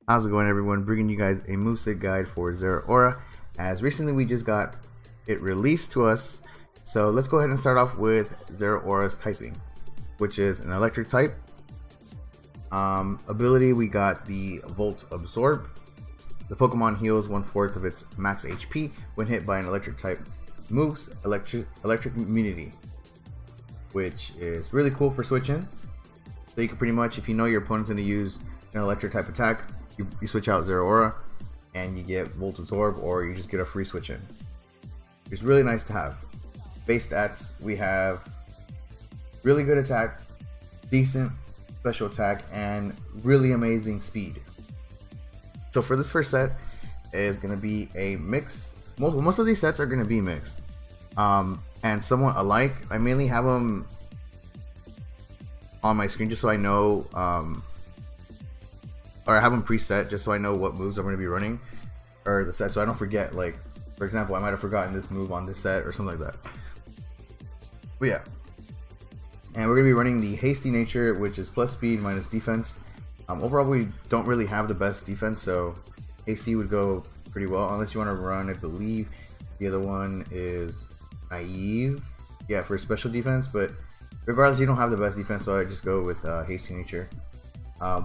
How's it going, everyone? Bringing you guys a moveset guide for Zeraora, as recently we just got it released to us. So let's go ahead and start off with Zeraora's typing, which is an electric type. Ability, we got the Volt Absorb. The Pokemon heals 1/4 of its max HP when hit by an electric type moves electric immunity, which is really cool for switch-ins. So you can pretty much, if you know your opponent's going to use an electric type attack, you switch out Zeraora and you get Volt Absorb, or you just get a free switch in. It's really nice to have. Base stats, we have really good attack, decent special attack, and really amazing speed. So for this first set is going to be a mix. Most of these sets are going to be mixed and somewhat alike. I mainly have them on my screen just so I know, or I have them preset just so I know what moves I'm going to be running, or the set, so I don't forget. Like, for example, I might have forgotten this move on this set or something like that. But yeah, and we're going to be running the Hasty Nature, which is plus speed minus defense. Overall, we don't really have the best defense, so Hasty would go pretty well, unless you want to run, I believe the other one is Naive, yeah, for special defense. But regardless, you don't have the best defense, so I just go with Hasty Nature.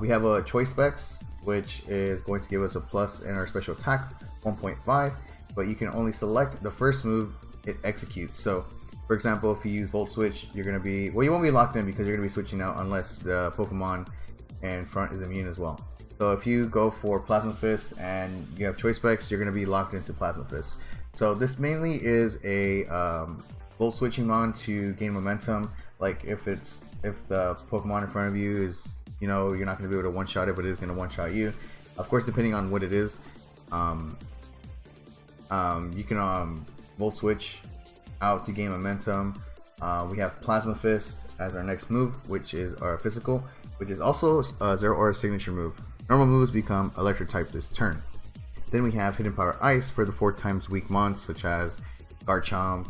We have a Choice Specs, which is going to give us a plus in our special attack, 1.5, but you can only select the first move it executes. So for example, if you use Volt Switch, you're going to be, well, you won't be locked in because you're going to be switching out unless the Pokemon in front is immune as well. So if you go for Plasma Fist and you have Choice Specs, you're going to be locked into Plasma Fist. So this mainly is a Volt switching mon to gain momentum. Like if the Pokemon in front of you is, you know, you're not going to be able to one-shot it, but it is going to one-shot you. Of course, depending on what it is, you can Volt Switch out to gain momentum. We have Plasma Fist as our next move, which is our physical, which is also Zeraora's signature move. Normal moves become electric type this turn. Then we have Hidden Power Ice for the 4 times weak mons, such as Garchomp,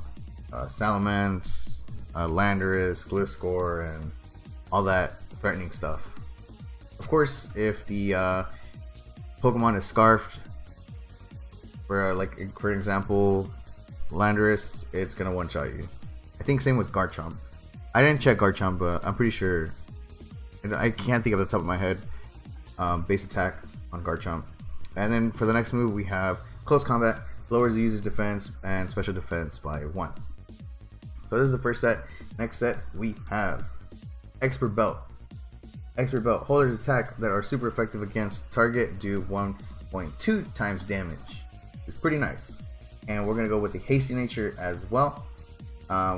Salamence, Landorus, Gliscor, and all that threatening stuff. Of course, if the Pokemon is scarfed, for example, Landorus, it's gonna one-shot you. I think same with Garchomp. I didn't check Garchomp, but I'm pretty sure. I can't think of the top of my head. Base attack on Garchomp. And then for the next move, we have Close Combat, lowers the user's defense and special defense by 1. So this is the first set. Next set, we have Expert Belt. Expert Belt, holders attack that are super effective against target do 1.2 times damage. It's pretty nice. And we're gonna go with the Hasty Nature as well.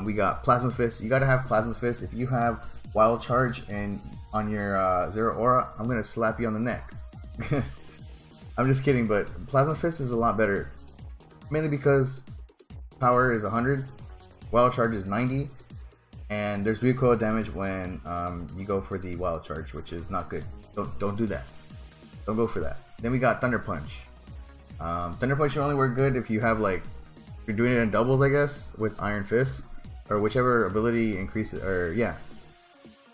We got Plasma Fist. You gotta have Plasma Fist. If you have Wild Charge and on your Zeraora, I'm gonna slap you on the neck. I'm just kidding, but Plasma Fist is a lot better, mainly because power is 100, Wild Charge is 90, and there's recoil damage when you go for the Wild Charge, which is not good. Don't do that. Don't go for that. Then we got Thunder Punch. Thunder Punch should only work good if you have, like, if you're doing it in doubles, I guess, with Iron Fist, or whichever ability increases, or yeah,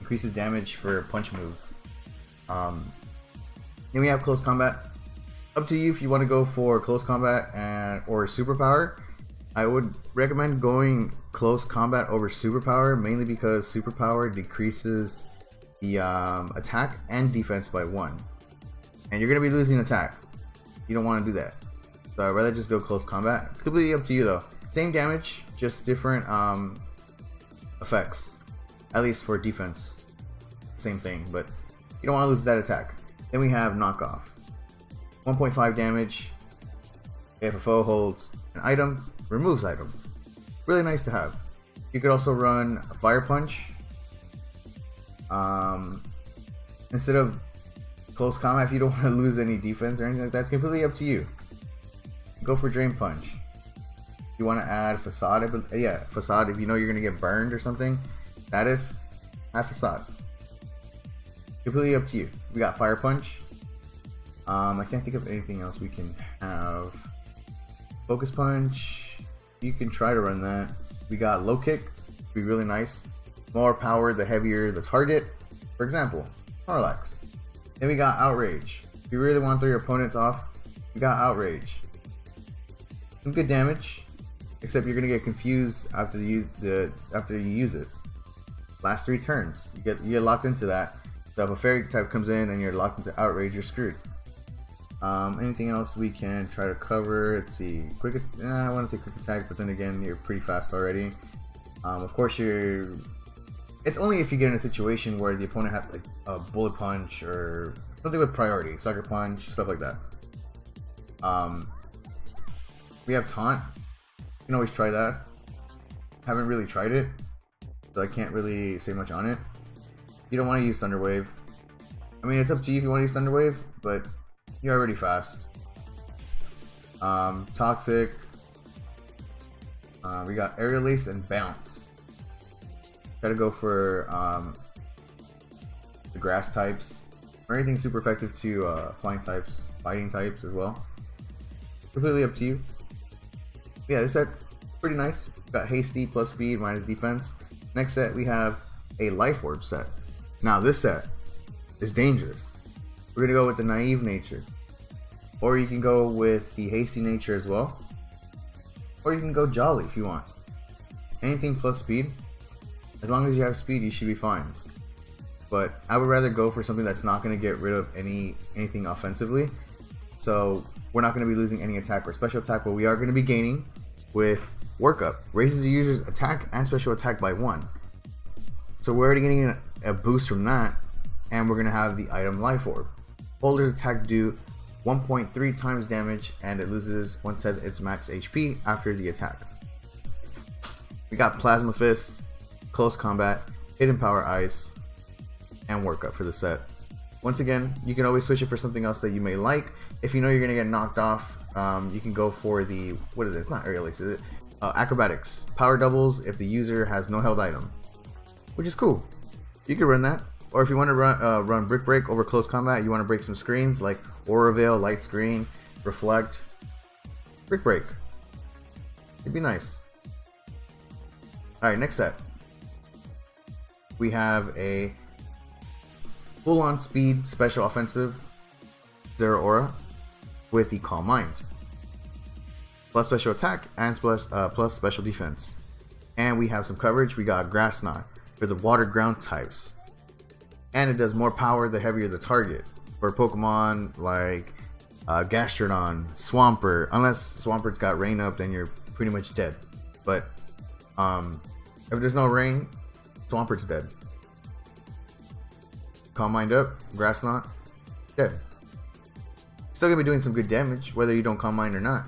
increases damage for punch moves. Then we have Close Combat. Up to you if you want to go for Close Combat or Superpower. I would recommend going Close Combat over Superpower, mainly because Superpower decreases the attack and defense by 1, and you're gonna be losing attack. You don't want to do that, so I'd rather just go Close Combat. Completely up to you though. Same damage, just different effects. At least for defense, same thing, but you don't want to lose that attack. Then we have Knockoff. 1.5 damage. If a foe holds an item, removes item. Really nice to have. You could also run Fire Punch. Instead of Close Combat, if you don't want to lose any defense or anything like that, it's completely up to you. Go for Drain Punch. You want to add Facade, yeah, Facade. If you know you're gonna get burned or something, that is have Facade. Completely up to you. We got Fire Punch. I can't think of anything else we can have. Focus Punch. You can try to run that. We got Low Kick. Be really nice. More power, the heavier the target. For example, Snorlax. Then we got Outrage. If you really want to throw your opponents off, we got Outrage. Some good damage, except you're gonna get confused after you use it. Last 3 turns, you get locked into that. So if a fairy type comes in and you're locked into Outrage, you're screwed. Anything else we can try to cover? Let's see. I want to say quick attack, but then again, you're pretty fast already. Of course, it's only if you get in a situation where the opponent has like a bullet punch or something with priority, sucker punch, stuff like that. We have taunt. You can always try that. Haven't really tried it, so I can't really say much on it. You don't want to use Thunder Wave. I mean, it's up to you if you want to use Thunder Wave, but you're already fast. Toxic. We got Aerial Ace and Bounce. Gotta go for the grass types, or anything super effective to flying types, fighting types as well. Completely up to you. Yeah, this set's pretty nice. Got Hasty plus speed minus defense. Next set we have a Life Orb set. Now this set is dangerous. We're gonna go with the Naive Nature, or you can go with the Hasty Nature as well, or you can go Jolly if you want. Anything plus speed. As long as you have speed, you should be fine. But I would rather go for something that's not going to get rid of anything offensively. So we're not going to be losing any attack or special attack, but we are going to be gaining with Workup. Raises the user's attack and special attack by 1. So we're already getting a boost from that, and we're going to have the item Life Orb. Holder's attack do 1.3 times damage, and it loses 1/10 its max HP after the attack. We got Plasma Fist, Close Combat, Hidden Power Ice, and Workup for the set. Once again, you can always switch it for something else that you may like. If you know you're gonna get knocked off, you can go for the, what is it? It's not Aerial Ace, is it? Acrobatics. Power doubles if the user has no held item, which is cool. You can run that. Or if you want to run Brick Break over Close Combat, you want to break some screens like Aura Veil, Light Screen, Reflect, Brick Break. It'd be nice. Alright, next set. We have a full-on speed special offensive Zeraora with the Calm Mind, plus special attack and plus special defense. And we have some coverage. We got Grass Knot for the water ground types, and it does more power the heavier the target. For Pokemon like Gastrodon, Swampert, unless Swampert's got rain up, then you're pretty much dead. But if there's no rain, Swampert's dead. Calm Mind up, Grass Knot, dead. Still gonna be doing some good damage, whether you don't Calm Mind or not.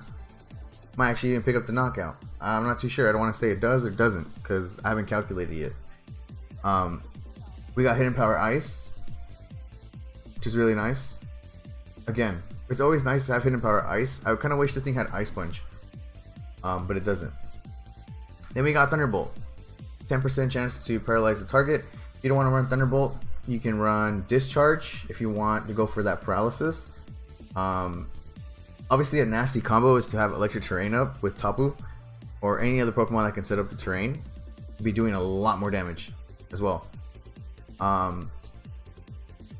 Might actually even pick up the knockout. I'm not too sure. I don't want to say it does or doesn't, because I haven't calculated yet. We got Hidden Power Ice, which is really nice. Again, it's always nice to have Hidden Power Ice. I kind of wish this thing had Ice Punch, but it doesn't. Then we got Thunderbolt. 10% chance to paralyze the target. If you don't want to run Thunderbolt, you can run Discharge if you want to go for that paralysis. Obviously a nasty combo is to have Electric Terrain up with Tapu, or any other Pokemon that can set up the terrain. You'll be doing a lot more damage as well.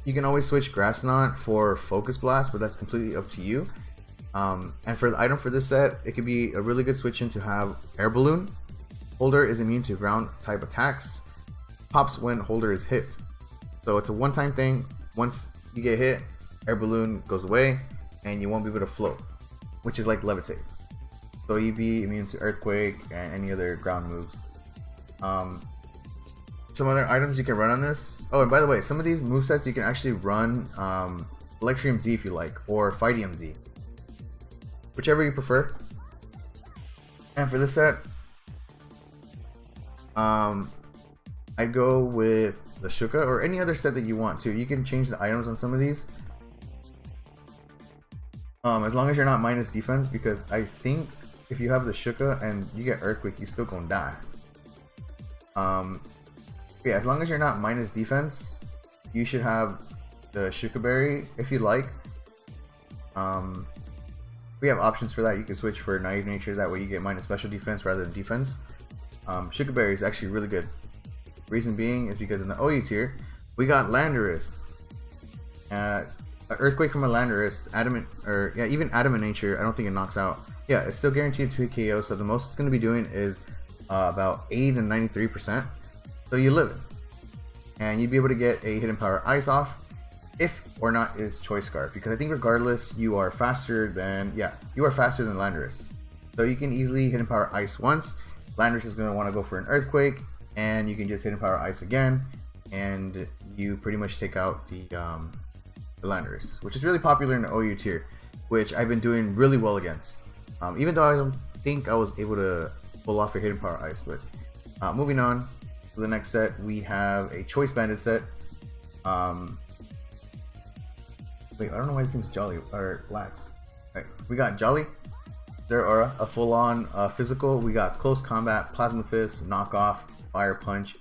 You can always switch Grass Knot for Focus Blast, but that's completely up to you. And for the item for this set, it could be a really good switch in to have Air Balloon. Holder is immune to ground type attacks. Pops when Holder is hit. So it's a one-time thing. Once you get hit, Air Balloon goes away, and you won't be able to float, which is like Levitate. So you'd be immune to Earthquake and any other ground moves. Some other items you can run on this. Oh, and by the way, some of these movesets you can actually run Electrium Z if you like, or Fightium Z, whichever you prefer. And for this set, I'd go with the Shuka, or any other set that you want to. You can change the items on some of these, as long as you're not minus defense, because I think if you have the Shuka and you get Earthquake, you still gonna die. Yeah, as long as you're not minus defense, you should have the Shuka Berry if you like. We have options for that. You can switch for Naive Nature, that way you get minus special defense rather than defense. Shuka Berry is actually really good. Reason being is because in the OU tier, we got Landorus. Earthquake from a Landorus, Adamant, or yeah, even Adamant Nature, I don't think it knocks out. Yeah, it's still guaranteed to KO, so the most it's going to be doing is about 80 to 93%. So you live it. And you'd be able to get a Hidden Power Ice off, if or not is Choice Scarf, because I think regardless, you are faster than, you are faster than Landorus. So you can easily Hidden Power Ice once, Landorus is going to want to go for an Earthquake, and you can just Hidden Power Ice again, and you pretty much take out the Landorus, which is really popular in the OU tier, which I've been doing really well against. Even though I don't think I was able to pull off a Hidden Power Ice, but moving on to the next set, we have a Choice Banded set. Wait, I don't know why this thing's Jolly or Lax. Right, we got Jolly, Zeraora, a full-on physical. We got Close Combat, Plasma Fist, Knockoff, Fire Punch.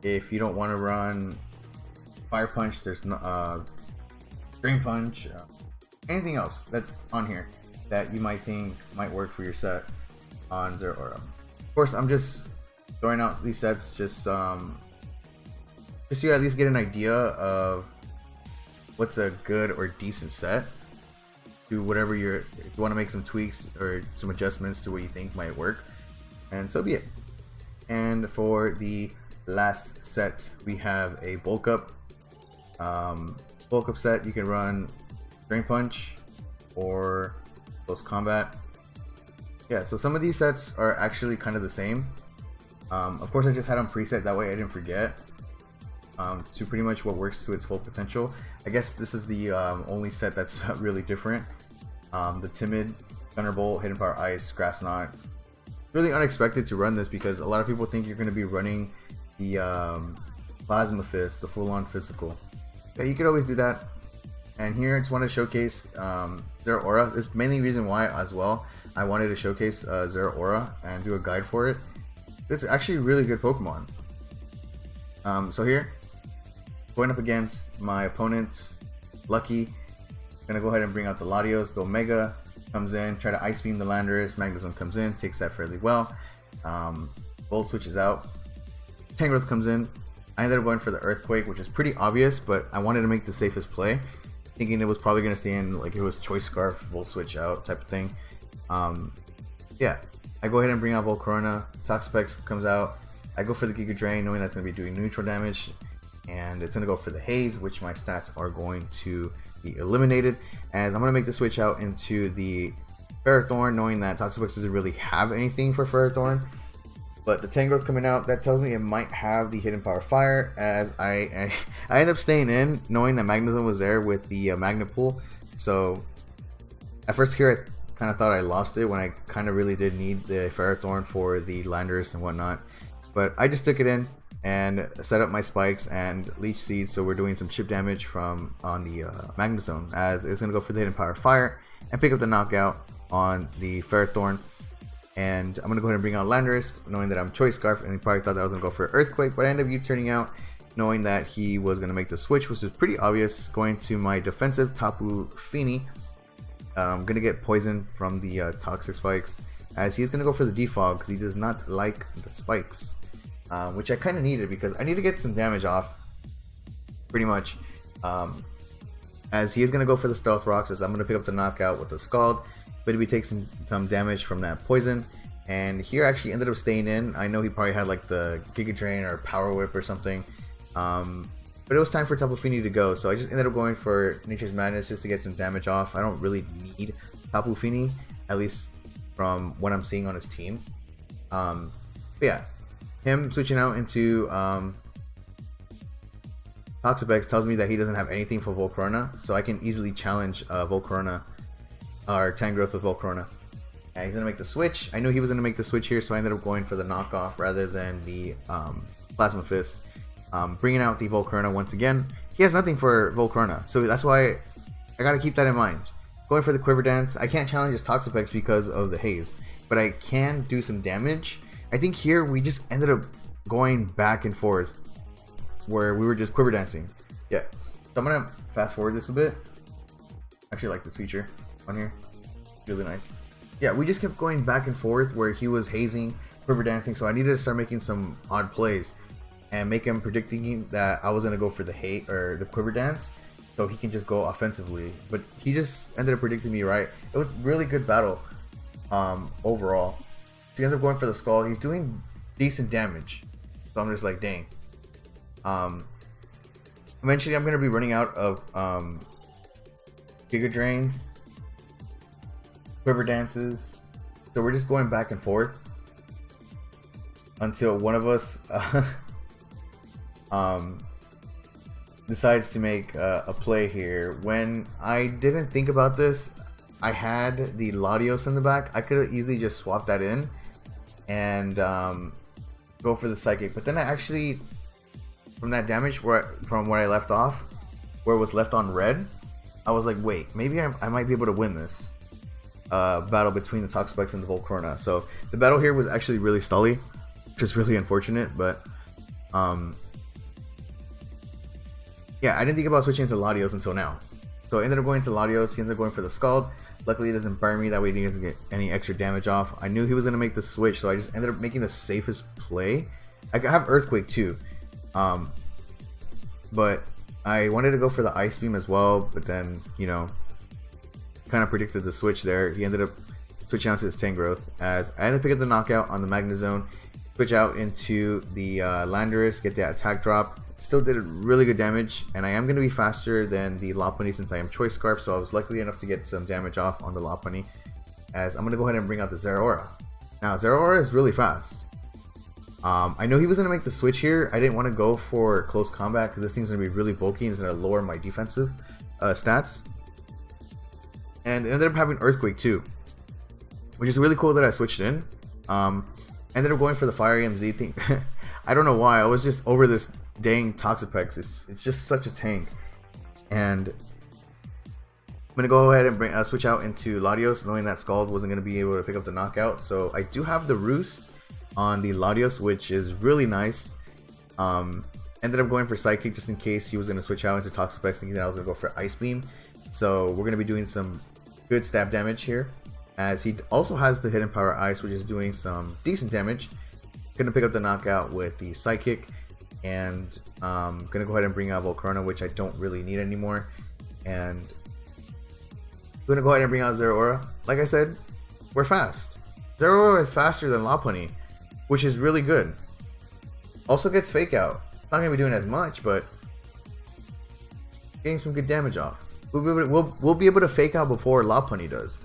If you don't want to run Fire Punch, there's Drain Punch, anything else that's on here that you might think might work for your set on Zeraora. Of course, I'm just throwing out these sets just so you at least get an idea of what's a good or decent set to whatever if you want to make some tweaks or some adjustments to what you think might work, and so be it. And for the last set, we have a bulk up set. You can run Drain Punch or Close Combat. Yeah, so some of these sets are actually kind of the same. Of course, I just had them preset, that way I didn't forget to pretty much what works to its full potential. I guess this is the only set that's really different. The Timid, Thunderbolt, Hidden Power Ice, Grass Knot. Really unexpected to run this because a lot of people think you're going to be running the Plasma Fist, the full-on physical. Yeah, you could always do that. And here I just want to showcase Zeraora. This is mainly reason why as well I wanted to showcase Zeraora and do a guide for it. It's actually a really good Pokemon. So here, going up against my opponent, Lucky, gonna go ahead and bring out the Latios, go Mega, comes in, try to Ice Beam the Landorus, Magnezone comes in, takes that fairly well. Volt switches out, Tangrowth comes in. I ended up going for the Earthquake, which is pretty obvious, but I wanted to make the safest play, thinking it was probably gonna stay in, like it was Choice Scarf, Volt switch out type of thing. Yeah, I go ahead and bring out Volcarona, Toxapex comes out, I go for the Giga Drain, knowing that's going to be doing neutral damage, and it's going to go for the Haze, which my stats are going to be eliminated, as I'm going to make the switch out into the Ferrothorn, knowing that Toxapex doesn't really have anything for Ferrothorn, but the Tangrowth coming out, that tells me it might have the Hidden Power Fire, as I end up staying in, knowing that Magnezone was there with the Magnet Pool. So at first here I kind of thought I lost it when I kind of really did need the Ferrothorn for the Landorus and whatnot. But I just took it in and set up my spikes and Leech Seed, so we're doing some chip damage from on the Magnezone, as it's going to go for the Hidden Power Fire and pick up the knockout on the Ferrothorn. And I'm going to go ahead and bring out Landorus, knowing that I'm Choice Scarf, and he probably thought that I was going to go for Earthquake, but I ended up U-turning out, knowing that he was going to make the switch, which is pretty obvious, going to my defensive Tapu Fini. I'm going to get poisoned from the Toxic Spikes, as he's going to go for the Defog because he does not like the spikes. Which I kind of needed because I need to get some damage off, pretty much, as he is going to go for the Stealth Rocks, as I'm going to pick up the knockout with the Scald, but he takes some damage from that poison, and here I actually ended up staying in. I know he probably had like the Giga Drain or Power Whip or something, but it was time for Tapu Fini to go, so I just ended up going for Nature's Madness just to get some damage off. I don't really need Tapu Fini, at least from what I'm seeing on his team. But yeah, him switching out into Toxapex tells me that he doesn't have anything for Volcarona, so I can easily challenge Volcarona or Tangrowth with Volcarona. And he's gonna make the switch. I knew he was gonna make the switch here, so I ended up going for the knockoff rather than the Plasma Fist. Bringing out the Volcarona once again. He has nothing for Volcarona, so that's why I gotta keep that in mind. Going for the Quiver Dance. I can't challenge his Toxapex because of the Haze, but I can do some damage. I think here we just ended up going back and forth where we were just Quiver Dancing. Yeah, so I'm gonna fast forward this a bit. I actually like this feature on here, it's really nice. Yeah, we just kept going back and forth where he was hazing, Quiver Dancing, so I needed to start making some odd plays and make him predicting that I was gonna go for the hate or the Quiver Dance, so he can just go offensively. But he just ended up predicting me right. It was really good battle overall. So he ends up going for the skull. He's doing decent damage, so I'm just like, dang. Eventually I'm gonna be running out of Giga Drains, Quiver Dances, so we're just going back and forth until one of us decides to make a play here. When I didn't think about this, I had the Latios in the back. I could have easily just swapped that in and go for the Psychic, but then I actually, from that damage from where I left off, where it was left on red, I was like, wait, maybe I might be able to win this battle between the Toxapex and the Volcarona. So the battle here was actually really stally, which is really unfortunate, but yeah, I didn't think about switching to Latios until now. So I ended up going to Latios. He ends up going for the Scald. Luckily, it doesn't burn me. That way, he doesn't get any extra damage off. I knew he was going to make the switch, so I just ended up making the safest play. I have Earthquake too, but I wanted to go for the Ice Beam as well, but then, you know, kind of predicted the switch there. He ended up switching out to his Tangrowth, as I ended up picking up the knockout on the Magnezone, switch out into the Landorus, get that attack drop. Still did really good damage, and I am going to be faster than the Lopunny since I am Choice Scarf, so I was lucky enough to get some damage off on the Lopunny, as I'm going to go ahead and bring out the Zeraora. Now, Zeraora is really fast. I know he was going to make the switch here. I didn't want to go for close combat because this thing's going to be really bulky and it's going to lower my defensive stats. And it ended up having Earthquake too, which is really cool that I switched in. Ended up going for the Fire EMZ thing. I don't know why. I was just over this dang Toxapex. It's just such a tank. And I'm going to go ahead and switch out into Latios, knowing that Scald wasn't going to be able to pick up the knockout. So I do have the Roost on the Latios, which is really nice. Ended up going for Psychic just in case he was going to switch out into Toxapex, thinking that I was going to go for Ice Beam. So we're going to be doing some good stab damage here, as he also has the Hidden Power Ice, which is doing some decent damage. Going to pick up the knockout with the Psychic, and going to go ahead and bring out Volcarona, which I don't really need anymore. And going to go ahead and bring out Zeraora. Like I said, we're fast. Zeraora is faster than Lopunny, which is really good. Also gets Fake Out. It's not going to be doing as much, but getting some good damage off. We'll be able to Fake Out before Lopunny does.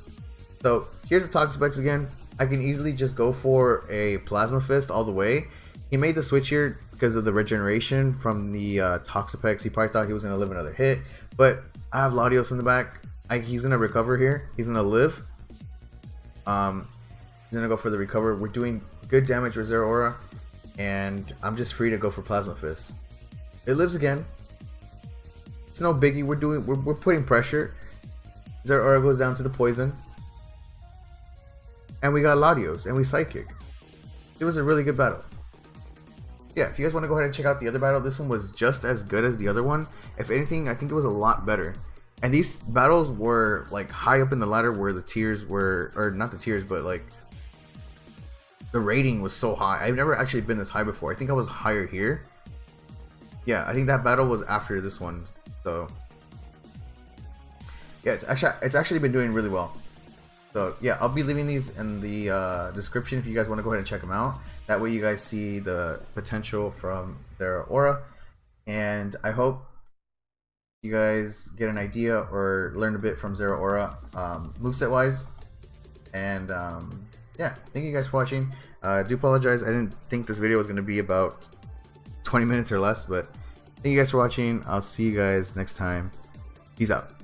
So here's the Toxapex again. I can easily just go for a Plasma Fist all the way. He made the switch here because of the regeneration from the Toxapex. He probably thought he was going to live another hit, but I have Latios in the back. He's going to recover here. He's going to live. He's going to go for the recover. We're doing good damage with Zeraora, and I'm just free to go for Plasma Fist. It lives again. It's no biggie. We're putting pressure. Zeraora goes down to the poison. And we got Latios, and we Psychic. It was a really good battle. Yeah, if you guys want to go ahead and check out the other battle, this one was just as good as the other one. If anything, I think it was a lot better. And these battles were like high up in the ladder where the tiers were, or not the tiers, but like the rating was so high. I've never actually been this high before. I think I was higher here. Yeah, I think that battle was after this one. So yeah, it's actually been doing really well. So yeah, I'll be leaving these in the description if you guys want to go ahead and check them out. That way you guys see the potential from Zeraora, and I hope you guys get an idea or learn a bit from Zeraora moveset wise. And yeah, thank you guys for watching. I do apologize, I didn't think this video was going to be about 20 minutes or less, but thank you guys for watching. I'll see you guys next time. Peace out.